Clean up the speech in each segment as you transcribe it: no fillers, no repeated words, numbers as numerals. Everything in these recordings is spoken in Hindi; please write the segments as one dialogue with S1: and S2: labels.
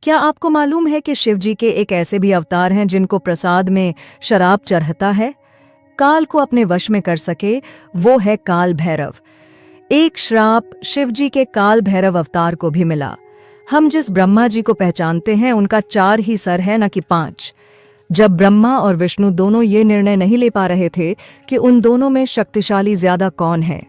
S1: क्या आपको मालूम है कि शिव जी के एक ऐसे भी अवतार हैं जिनको प्रसाद में शराब चढ़ता है? काल को अपने वश में कर सके वो है काल भैरव। एक श्राप शिव जी के काल भैरव अवतार को भी मिला। हम जिस ब्रह्मा जी को पहचानते हैं उनका 4 ही सर है, न कि 5। जब ब्रह्मा और विष्णु दोनों ये निर्णय नहीं ले पा रहे थे कि उन दोनों में शक्तिशाली ज्यादा कौन है,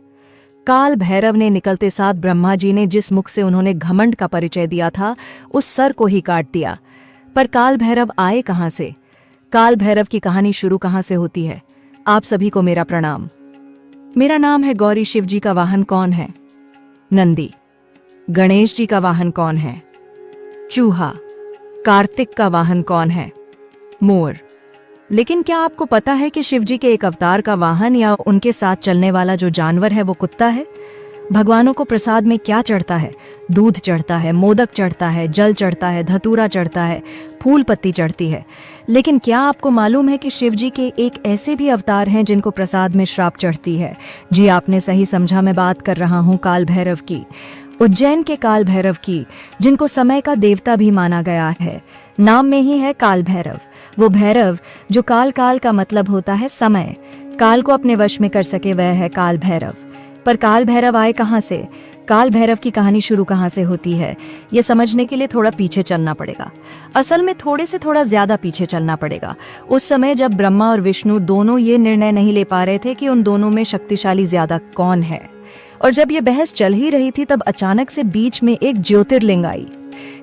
S1: काल भैरव ने निकलते साथ ब्रह्मा जी ने जिस मुख से उन्होंने घमंड का परिचय दिया था उस सर को ही काट दिया। पर काल भैरव आए कहां से? काल भैरव की कहानी शुरू कहां से होती है? आप सभी को मेरा प्रणाम। मेरा नाम है गौरी। शिव जी का वाहन कौन है? नंदी। गणेश जी का वाहन कौन है? चूहा। कार्तिक का वाहन कौन है? मोर। लेकिन क्या आपको पता है कि शिव जी के एक अवतार का वाहन या उनके साथ चलने वाला जो जानवर है वो कुत्ता है? भगवानों को प्रसाद में क्या चढ़ता है? दूध चढ़ता है, मोदक चढ़ता है, जल चढ़ता है, धतूरा चढ़ता है, फूल पत्ती चढ़ती है। लेकिन क्या आपको मालूम है कि शिव जी के एक ऐसे भी अवतार हैं जिनको प्रसाद में श्राप चढ़ती है? जी, आपने सही समझा, मैं बात कर रहा हूँ काल भैरव की। उज्जैन के काल भैरव की, जिनको समय का देवता भी माना गया है। नाम में ही है काल भैरव। वो भैरव जो काल, काल का मतलब होता है समय, काल को अपने वश में कर सके वह है काल भैरव। पर काल भैरव आए कहां से? काल भैरव की कहानी शुरू कहां से होती है, ये समझने के लिए थोड़ा पीछे चलना पड़ेगा। असल में थोड़े से थोड़ा ज्यादा पीछे चलना पड़ेगा। उस समय जब ब्रह्मा और विष्णु दोनों ये निर्णय नहीं ले पा रहे थे कि उन दोनों में शक्तिशाली ज्यादा कौन है, और जब ये बहस चल ही रही थी तब अचानक से बीच में एक ज्योतिर्लिंग आई।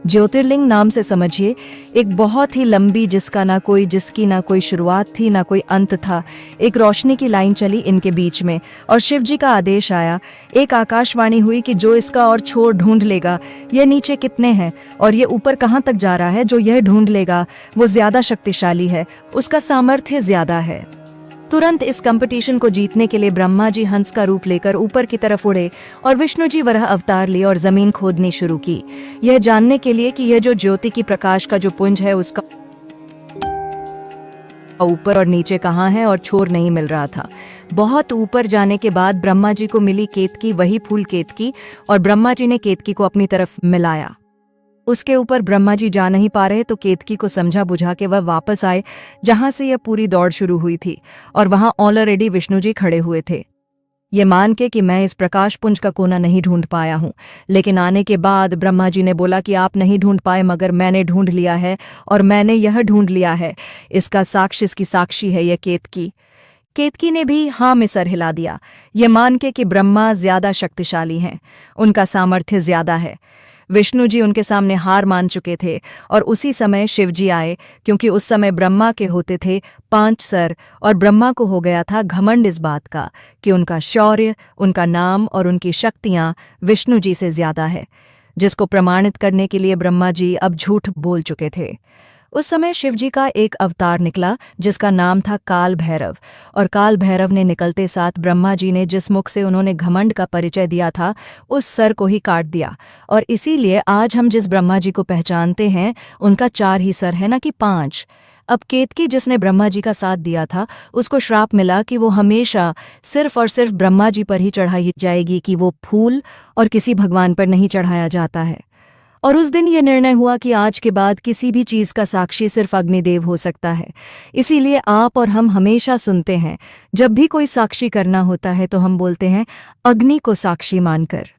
S1: ज्योतिर्लिंग नाम से समझिए एक बहुत ही लंबी, जिसकी ना कोई शुरुआत थी ना कोई अंत था, एक रोशनी की लाइन चली इनके बीच में, और शिव जी का आदेश आया। एक आकाशवाणी हुई कि जो इसका और छोर ढूंढ लेगा, ये नीचे कितने हैं और ये ऊपर कहाँ तक जा रहा है, जो यह ढूंढ लेगा वो ज्यादा शक्तिशाली है, उसका सामर्थ्य ज्यादा है। तुरंत इस कंपटीशन को जीतने के लिए ब्रह्मा जी हंस का रूप लेकर ऊपर की तरफ उड़े और विष्णु जी वराह अवतार लिए और जमीन खोदनी शुरू की, यह जानने के लिए कि यह जो ज्योति की प्रकाश का जो पुंज है उसका ऊपर और नीचे कहाँ है, और छोर नहीं मिल रहा था। बहुत ऊपर जाने के बाद ब्रह्मा जी को मिली केतकी, वही फूल केतकी, और ब्रह्मा जी ने केतकी को अपनी तरफ मिलाया। उसके ऊपर ब्रह्मा जी जा नहीं पा रहे तो केतकी को समझा बुझा के वह वापस आए जहां से यह पूरी दौड़ शुरू हुई थी, और वहां ऑलरेडी विष्णु जी खड़े हुए थे। ये मान के कि मैं इस प्रकाश पुंज का कोना नहीं ढूंढ पाया हूं, लेकिन आने के बाद ब्रह्मा जी ने बोला कि आप नहीं ढूंढ पाए मगर मैंने ढूंढ लिया है, और मैंने यह ढूंढ लिया है, इसका साक्ष्य, इसकी साक्षी है यह केतकी। केतकी ने भी हाँ में सर हिला दिया, ये मान के कि ब्रह्मा ज्यादा शक्तिशाली हैं, उनका सामर्थ्य ज्यादा है। विष्णु जी उनके सामने हार मान चुके थे, और उसी समय शिव जी आए, क्योंकि उस समय ब्रह्मा के होते थे 5 सर, और ब्रह्मा को हो गया था घमंड इस बात का कि उनका शौर्य, उनका नाम और उनकी शक्तियां विष्णु जी से ज्यादा है, जिसको प्रमाणित करने के लिए ब्रह्मा जी अब झूठ बोल चुके थे। उस समय शिव जी का एक अवतार निकला जिसका नाम था काल भैरव, और काल भैरव ने निकलते साथ ब्रह्मा जी ने जिस मुख से उन्होंने घमंड का परिचय दिया था उस सर को ही काट दिया, और इसीलिए आज हम जिस ब्रह्मा जी को पहचानते हैं उनका 4 ही सर है, ना कि 5। अब केतकी जिसने ब्रह्मा जी का साथ दिया था उसको श्राप मिला कि वो हमेशा सिर्फ और सिर्फ ब्रह्मा जी पर ही चढ़ाई जाएगी, कि वो फूल और किसी भगवान पर नहीं चढ़ाया जाता है। और उस दिन यह निर्णय हुआ कि आज के बाद किसी भी चीज का साक्षी सिर्फ अग्निदेव हो सकता है। इसीलिए आप और हम हमेशा सुनते हैं, जब भी कोई साक्षी करना होता है तो हम बोलते हैं अग्नि को साक्षी मानकर।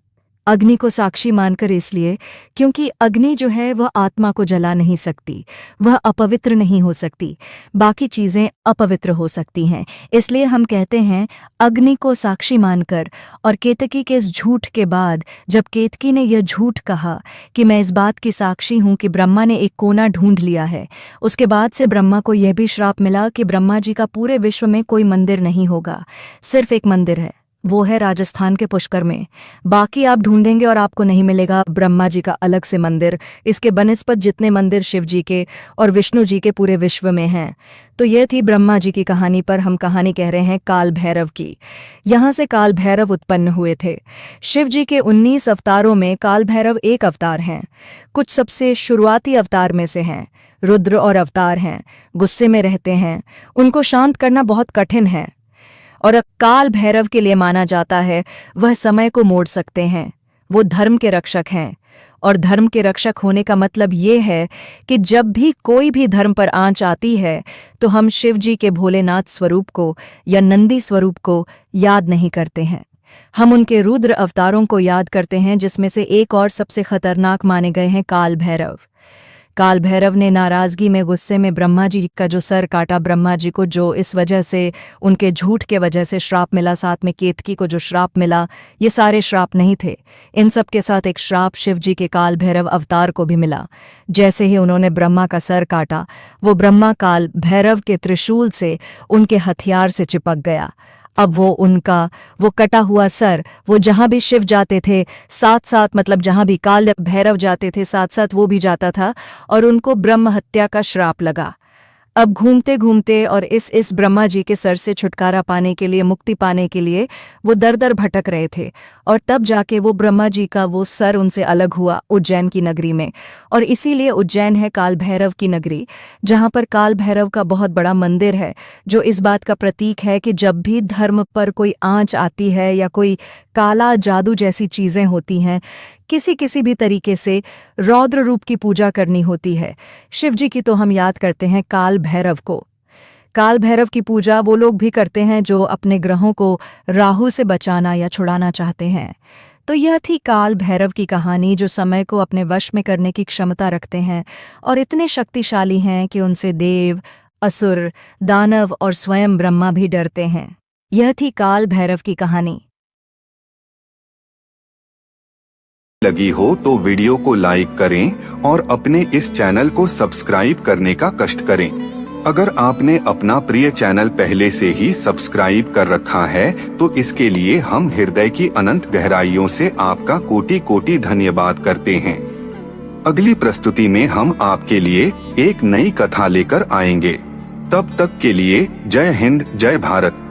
S1: अग्नि को साक्षी मानकर इसलिए क्योंकि अग्नि जो है वह आत्मा को जला नहीं सकती, वह अपवित्र नहीं हो सकती, बाकी चीजें अपवित्र हो सकती हैं, इसलिए हम कहते हैं अग्नि को साक्षी मानकर। और केतकी के इस झूठ के बाद जब केतकी ने यह झूठ कहा कि मैं इस बात की साक्षी हूं कि ब्रह्मा ने एक कोना ढूंढ लिया है, उसके बाद से ब्रह्मा को यह भी श्राप मिला कि ब्रह्मा जी का पूरे विश्व में कोई मंदिर नहीं होगा, सिर्फ एक मंदिर है, वो है राजस्थान के पुष्कर में। बाकी आप ढूंढेंगे और आपको नहीं मिलेगा ब्रह्मा जी का अलग से मंदिर, इसके बनिस्पत जितने मंदिर शिव जी के और विष्णु जी के पूरे विश्व में हैं। तो यह थी ब्रह्मा जी की कहानी, पर हम कहानी कह रहे हैं काल भैरव की। यहाँ से काल भैरव उत्पन्न हुए थे। शिव जी के 19 अवतारों में काल भैरव एक अवतार हैं। कुछ सबसे शुरुआती अवतार में से हैं। रुद्र और अवतार हैं, गुस्से में रहते हैं, उनको शांत करना बहुत कठिन है, और काल भैरव के लिए माना जाता है वह समय को मोड़ सकते हैं, वो धर्म के रक्षक हैं, और धर्म के रक्षक होने का मतलब ये है कि जब भी कोई भी धर्म पर आंच आती है तो हम शिव जी के भोलेनाथ स्वरूप को या नंदी स्वरूप को याद नहीं करते हैं। हम उनके रुद्र अवतारों को याद करते हैं, जिसमें से एक और सबसे खतरनाक माने गए हैं काल भैरव। काल भैरव ने नाराजगी में गुस्से में ब्रह्मा जी का जो सर काटा, ब्रह्मा जी को जो इस वजह से उनके झूठ के वजह से श्राप मिला, साथ में केतकी को जो श्राप मिला, ये सारे श्राप नहीं थे। इन सब के साथ एक श्राप शिव जी के काल भैरव अवतार को भी मिला। जैसे ही उन्होंने ब्रह्मा का सर काटा, वो ब्रह्मा काल भैरव के त्रिशूल से उनके हथियार से चिपक गया। अब वो कटा हुआ सर, वो जहां भी शिव जाते थे साथ साथ, मतलब जहां भी काल भैरव जाते थे साथ साथ वो भी जाता था और उनको ब्रह्म हत्या का श्राप लगा। अब घूमते घूमते और इस ब्रह्मा जी के सर से छुटकारा पाने के लिए, मुक्ति पाने के लिए वो दर दर भटक रहे थे। और तब जाके वो ब्रह्मा जी का वो सर उनसे अलग हुआ उज्जैन की नगरी में। और इसीलिए उज्जैन है काल भैरव की नगरी, जहाँ पर काल भैरव का बहुत बड़ा मंदिर है, जो इस बात का प्रतीक है कि जब भी धर्म पर कोई आंच आती है या कोई काला जादू जैसी चीज़ें होती हैं, किसी भी तरीके से रौद्र रूप की पूजा करनी होती है। शिव जी की तो हम याद करते हैं काल भैरव को। काल भैरव की पूजा वो लोग भी करते हैं जो अपने ग्रहों को राहु से बचाना या छुड़ाना चाहते हैं। तो यह थी काल भैरव की कहानी, जो समय को अपने वश में करने की क्षमता रखते हैं और इतने शक्तिशाली हैं कि उनसे देव, असुर, दानव और स्वयं ब्रह्मा भी डरते हैं। यह थी काल भैरव की कहानी।
S2: लगी हो तो वीडियो को लाइक करें और अपने इस चैनल को सब्सक्राइब करने का कष्ट करें। अगर आपने अपना प्रिय चैनल पहले से ही सब्सक्राइब कर रखा है तो इसके लिए हम हृदय की अनंत गहराइयों से आपका कोटि कोटि धन्यवाद करते हैं। अगली प्रस्तुति में हम आपके लिए एक नई कथा लेकर आएंगे। तब तक के लिए जय हिंद, जय भारत।